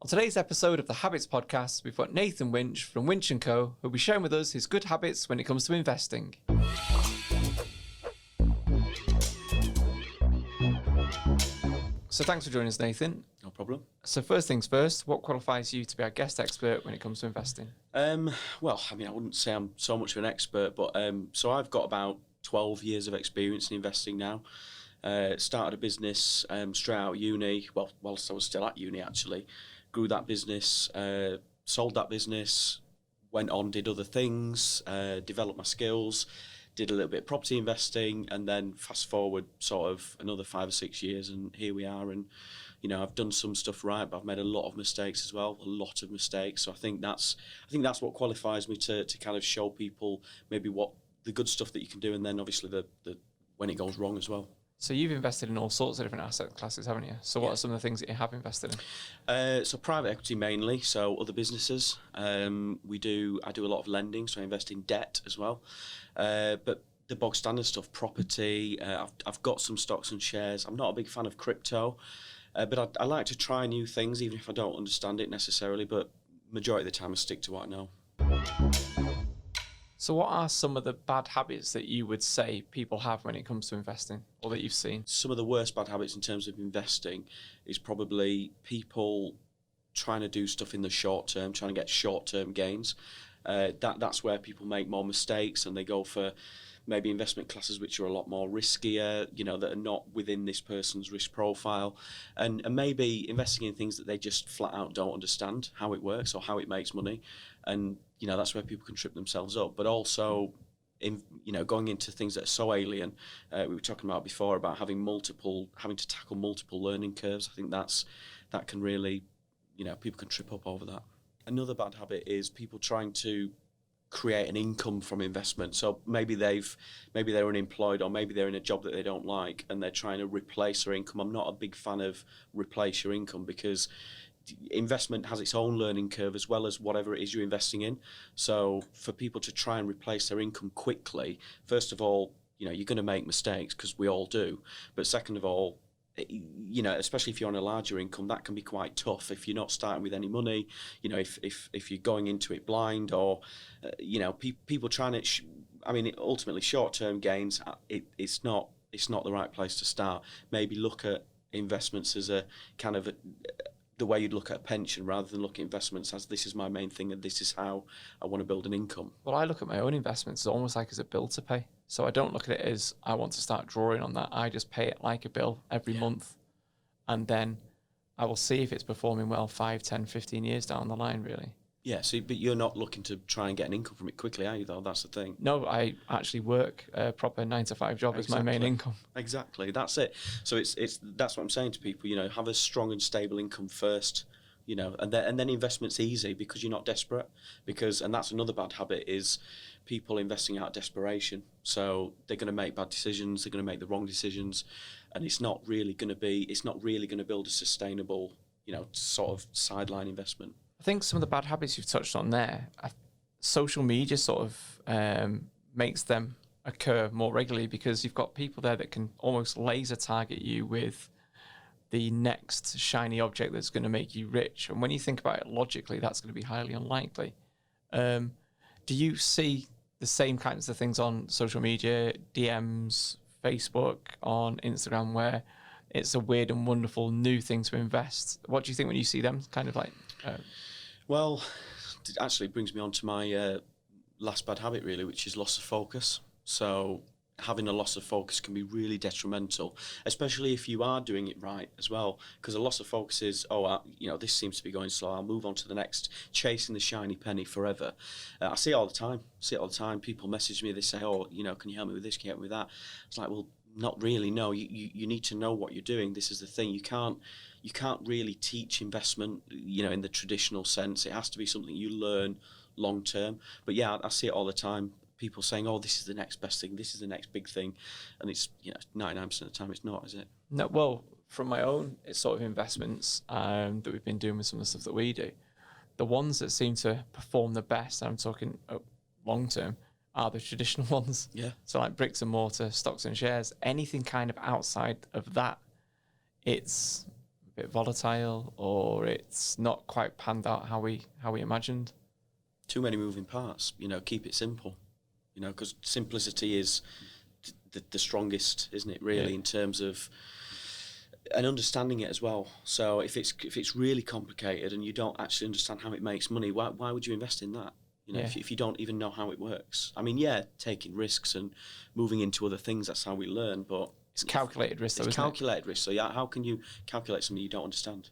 On today's episode of the Habitz Podcast, we've got Nathan Winch from Winch & Co, who'll be sharing with us his good habits when it comes to investing. So thanks for joining us, Nathan. No problem. So first things first, what qualifies you to be our guest expert when it comes to investing? I wouldn't say I'm so much of an expert, but so I've got about 12 years of experience in investing now. Started a business straight out of uni, whilst I was still at uni actually. Grew that business, sold that business, went on, did other things, developed my skills, did a little bit of property investing, and then fast forward sort of another 5 or 6 years, and here we are. And I've done some stuff right, but I've made a lot of mistakes as well, a lot of mistakes. So I think that's what qualifies me to kind of show people maybe what the good stuff that you can do, and then obviously the when it goes wrong as well. So you've invested in all sorts of different asset classes, haven't you? So what are some of the things that you have invested in? So private equity mainly, so other businesses. I do a lot of lending, so I invest in debt as well. But the bog standard stuff, property, I've got some stocks and shares. I'm not a big fan of crypto, but I like to try new things, even if I don't understand it necessarily, but majority of the time I stick to what I know. So what are some of the bad habits that you would say people have when it comes to investing, or that you've seen? Some of the worst bad habits in terms of investing is probably people trying to do stuff in the short term, trying to get short-term gains. That's where people make more mistakes, and they go for maybe investment classes which are a lot more riskier, that are not within this person's risk profile, and maybe investing in things that they just flat out don't understand how it works or how it makes money, and that's where people can trip themselves up. But also, going into things that are so alien, we were talking about before about having to tackle multiple learning curves. I think that can really, people can trip up over that. Another bad habit is people trying to create an income from investment. So maybe they're unemployed, or maybe they're in a job that they don't like, and they're trying to replace their income. I'm not a big fan of replace your income, because investment has its own learning curve as well as whatever it is you're investing in. So for people to try and replace their income quickly, first of all, you're going to make mistakes, because we all do. But second of all, especially if you're on a larger income, that can be quite tough if you're not starting with any money. If you're going into it blind, or people trying to. Ultimately, short-term gains. It's not the right place to start. Maybe look at investments as a kind of the way you'd look at a pension, rather than look at investments as this is my main thing and this is how I want to build an income. Well, I look at my own investments as almost like as a bill to pay. So I don't look at it as I want to start drawing on that. I just pay it like a bill every month, and then I will see if it's performing well 5, 10, 15 years down the line, really. Yeah, but you're not looking to try and get an income from it quickly, are you, though? That's the thing. No, I actually work a proper 9-to-5 job as my main income. Exactly, that's it. So that's what I'm saying to people, have a strong and stable income first, and then investment's easy because you're not desperate. And that's another bad habit, is people investing out of desperation. So they're going to make bad decisions, they're going to make the wrong decisions, and it's not really going to build a sustainable, sort of sideline investment. I think some of the bad habits you've touched on there, social media sort of makes them occur more regularly, because you've got people there that can almost laser target you with the next shiny object that's going to make you rich. And when you think about it logically, that's going to be highly unlikely. Do you see the same kinds of things on social media, DMs, Facebook, on Instagram, where it's a weird and wonderful new thing to invest? What do you think when you see them kind of like... Well, it actually brings me on to my last bad habit, really, which is loss of focus. So having a loss of focus can be really detrimental, especially if you are doing it right as well. Because a loss of focus is, this seems to be going slow, I'll move on to the next, chasing the shiny penny forever. I see it all the time. People message me, they say, can you help me with this, can you help me with that? It's like, well, not really, no. You need to know what you're doing. This is the thing. You can't really teach investment, in the traditional sense. It has to be something you learn long term. But yeah, I see it all the time. People saying, this is the next best thing, this is the next big thing. And it's, 99% of the time it's not, is it? No, well, from my own sort of investments that we've been doing with some of the stuff that we do, the ones that seem to perform the best, I'm talking long term, are the traditional ones. Yeah. So like bricks and mortar, stocks and shares, anything kind of outside of that, it's bit volatile, or it's not quite panned out how we imagined? Too many moving parts. Keep it simple. Because simplicity is the strongest, isn't it? Really, in terms of and understanding it as well. So if it's really complicated and you don't actually understand how it makes money, why would you invest in that? If you don't even know how it works. I mean, taking risks and moving into other things, that's how we learn, but it's calculated risk, though, isn't it? It's calculated risk. So how can you calculate something you don't understand?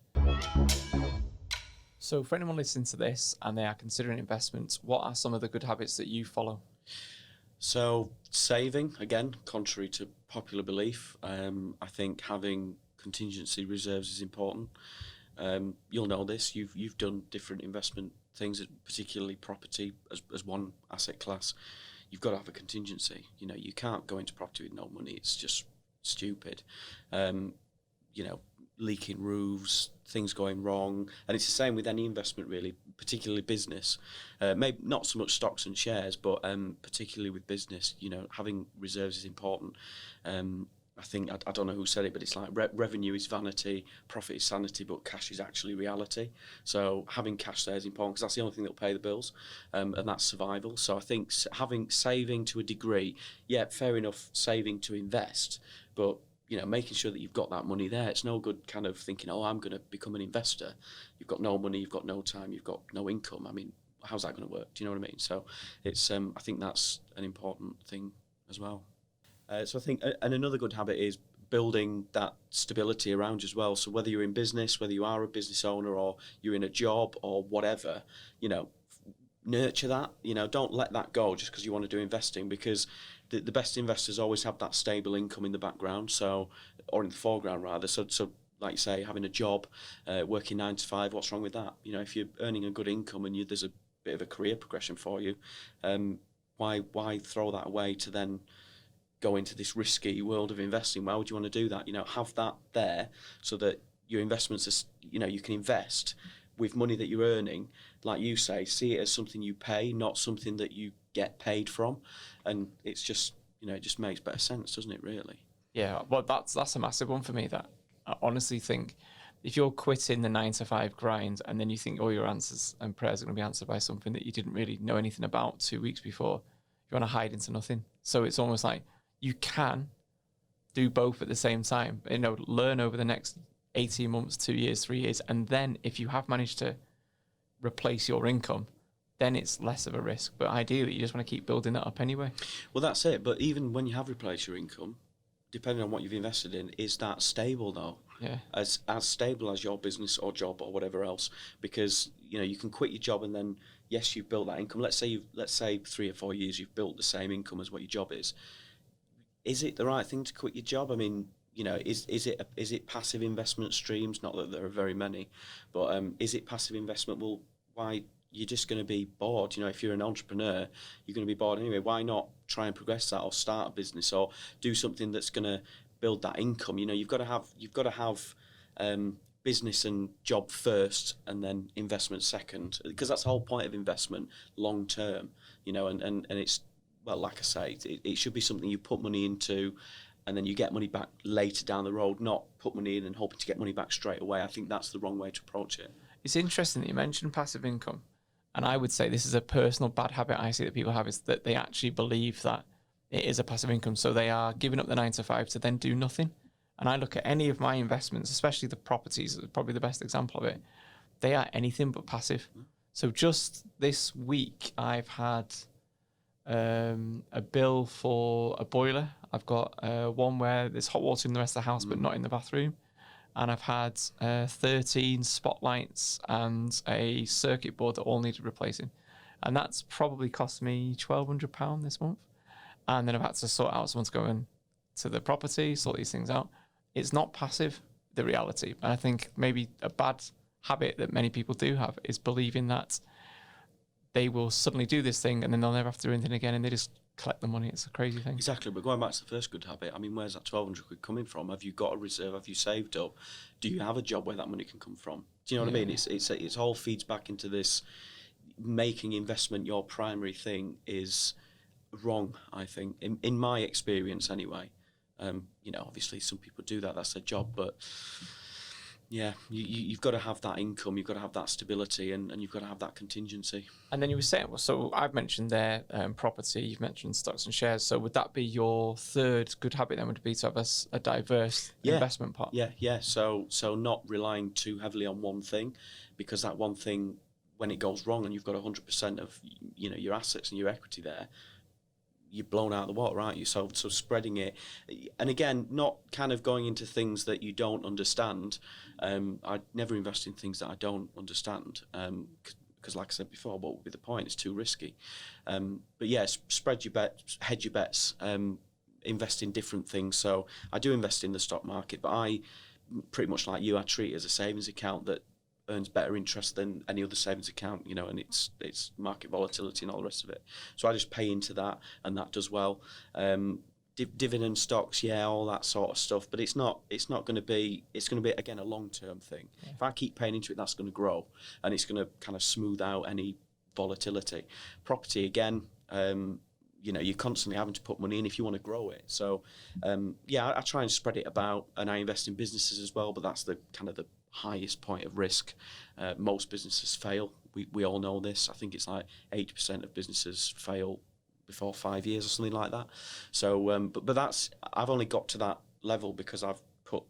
So for anyone listening to this and they are considering investments, what are some of the good habits that you follow? So saving, again, contrary to popular belief, I think having contingency reserves is important. You'll know this. You've done different investment things, particularly property as one asset class. You've got to have a contingency. You can't go into property with no money. It's just stupid. Leaking roofs, things going wrong, and it's the same with any investment, really, particularly business. Maybe not so much stocks and shares, but particularly with business, having reserves is important. I think, I don't know who said it, but it's like revenue is vanity, profit is sanity, but cash is actually reality. So having cash there is important because that's the only thing that will pay the bills, and that's survival. So I think having saving to a degree, fair enough, saving to invest, but making sure that you've got that money there. It's no good kind of thinking, I'm going to become an investor. You've got no money, you've got no time, you've got no income. I mean, how's that going to work? Do you know what I mean? So it's, I think that's an important thing as well. So I think, and another good habit is building that stability around you as well. So whether you're in business, whether you are a business owner or you're in a job or whatever, nurture that. Don't let that go just because you want to do investing, because the best investors always have that stable income in the background, or in the foreground rather. So like you say, having a job, working 9 to 5, what's wrong with that? If you're earning a good income and there's a bit of a career progression for you, why throw that away to then go into this risky world of investing? Why would you want to do that? Have that there so that your investments are, you can invest with money that you're earning. Like you say, see it as something you pay, not something that you get paid from. And it's just, it just makes better sense, doesn't it, really? Yeah, well, that's a massive one for me. That I honestly think if you're quitting the 9 to 5 grind and then you think all your answers and prayers are going to be answered by something that you didn't really know anything about 2 weeks before, you want to hide into nothing. So it's almost like you can do both at the same time. Learn over the next 18 months, 2 years, 3 years, and then if you have managed to replace your income, then it's less of a risk. But ideally, you just want to keep building that up anyway. Well, that's it. But even when you have replaced your income, depending on what you've invested in, is that stable though? Yeah. As stable as your business or job or whatever else, because you can quit your job and then yes, you've built that income. Let's say 3 or 4 years you've built the same income as what your job is. Is it the right thing to quit your job? I mean, is it passive investment streams? Not that there are very many, but is it passive investment? Well, why? You're just going to be bored. If you're an entrepreneur, you're going to be bored anyway. Why not try and progress that, or start a business, or do something that's going to build that income? You've got to have business and job first, and then investment second, because that's the whole point of investment, long term. And it's, well, like I say, it should be something you put money into, and then you get money back later down the road, not put money in and hoping to get money back straight away. I think that's the wrong way to approach it. It's interesting that you mentioned passive income. And I would say this is a personal bad habit I see that people have, is that they actually believe that it is a passive income. So they are giving up the 9 to 5 to then do nothing. And I look at any of my investments, especially the properties, probably the best example of it. They are anything but passive. So just this week, I've had a bill for a boiler. I've got one where there's hot water in the rest of the house, but not in the bathroom. And I've had 13 spotlights and a circuit board that all needed replacing. And that's probably cost me £1,200 this month. And then I've had to sort out someone to go in to the property, sort these things out. It's not passive, the reality. And I think maybe a bad habit that many people do have is believing that they will suddenly do this thing and then they'll never have to do anything again, and they just collect the money. It's a crazy thing. Exactly, but going back to the first good habit, I mean, where's that 1,200 quid coming from? Have you got a reserve? Have you saved up? Do you have a job where that money can come from? Do you know what I mean? It all feeds back into this. Making investment your primary thing is wrong, I think, in my experience anyway. Obviously some people do that, that's their job, but Yeah, you've got to have that income, you've got to have that stability, and you've got to have that contingency. And then you were saying, well, so I've mentioned there property, you've mentioned stocks and shares. So would that be your third good habit then, would be to have a diverse investment pot? Yeah. So not relying too heavily on one thing, because that one thing, when it goes wrong and you've got 100% of your assets and your equity there, you're blown out of the water, aren't you? So spreading it, and again, not kind of going into things that you don't understand. I'd never invest in things that I don't understand, because like I said before, what would be the point? It's too risky. But yeah, spread your bets, hedge your bets, invest in different things. So I do invest in the stock market, but I, pretty much like you, I treat it as a savings account that earns better interest than any other savings account, and it's market volatility and all the rest of it. So I just pay into that, and that does well. Dividend stocks, all that sort of stuff. But it's not going to be. It's going to be, again, a long-term thing. Yeah. If I keep paying into it, that's going to grow, and it's going to kind of smooth out any volatility. Property, again, you're constantly having to put money in if you want to grow it. So I try and spread it about, and I invest in businesses as well. But that's the kind of the highest point of risk. Most businesses fail. We all know this. I think it's like 80% of businesses fail before 5 years or something like that. So, but that's, I've only got to that level because I've put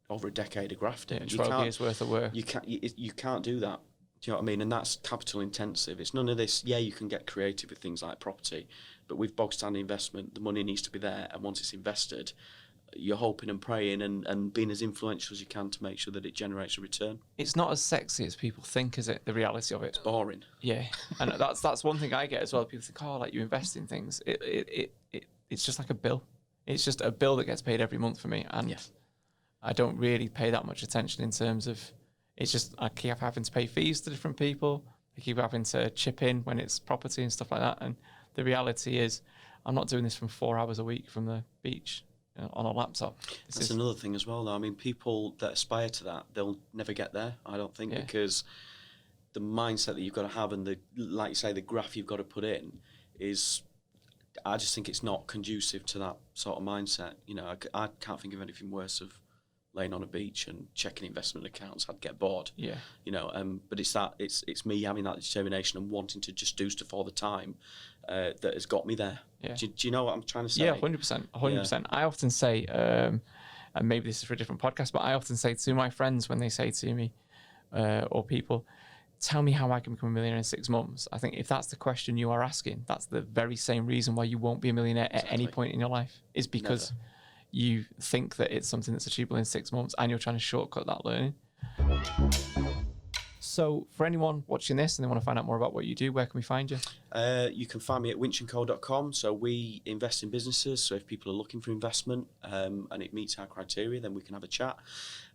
over a decade of grafting. 12 years worth of work. You can't do that. Do you know what I mean? And that's capital intensive. It's none of this. Yeah, you can get creative with things like property, but with bog standard investment, the money needs to be there, and once it's invested, you're hoping and praying and being as influential as you can to make sure that it generates a return. It's not as sexy as people think, is it? The reality of it. It's boring. Yeah, and that's one thing I get as well. People think, oh, like you invest in things. It's just like a bill. It's just a bill that gets paid every month for me, and I don't really pay that much attention in terms of. It's just I keep having to pay fees to different people. I keep having to chip in when it's property and stuff like that. And the reality is, I'm not doing this from 4 hours a week from the beach on a laptop. That's another thing as well, though. I mean, people that aspire to that, they'll never get there, I don't think, because the mindset that you've got to have and like you say, the graph you've got to put in is, I just think it's not conducive to that sort of mindset. I can't think of anything worse of laying on a beach and checking investment accounts. I'd get bored. Yeah. But it's me having that determination and wanting to just do stuff all the time that has got me there. Yeah. Do you know what I'm trying to say? Yeah, 100%. 100%. Yeah. I often say, and maybe this is for a different podcast, but I often say to my friends when they say to me, or people, tell me how I can become a millionaire in 6 months. I think if that's the question you are asking, that's the very same reason why you won't be a millionaire at any point in your life, is because you think that it's something that's achievable in 6 months and you're trying to shortcut that learning. So for anyone watching this and they want to find out more about what you do, where can we find you? You can find me at winchandco.com. So we invest in businesses. So if people are looking for investment and it meets our criteria, then we can have a chat.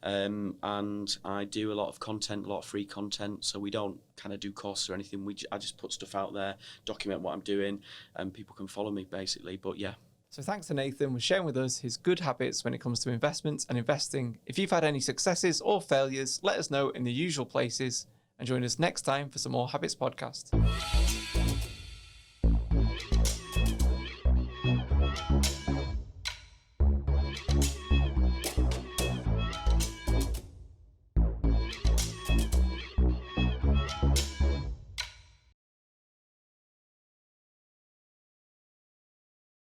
And I do a lot of content, a lot of free content. So we don't kind of do courses or anything. I just put stuff out there, document what I'm doing, and people can follow me basically. But yeah. So thanks to Nathan for sharing with us his good habits when it comes to investments and investing. If you've had any successes or failures, let us know in the usual places and join us next time for some more Habitz Podcast.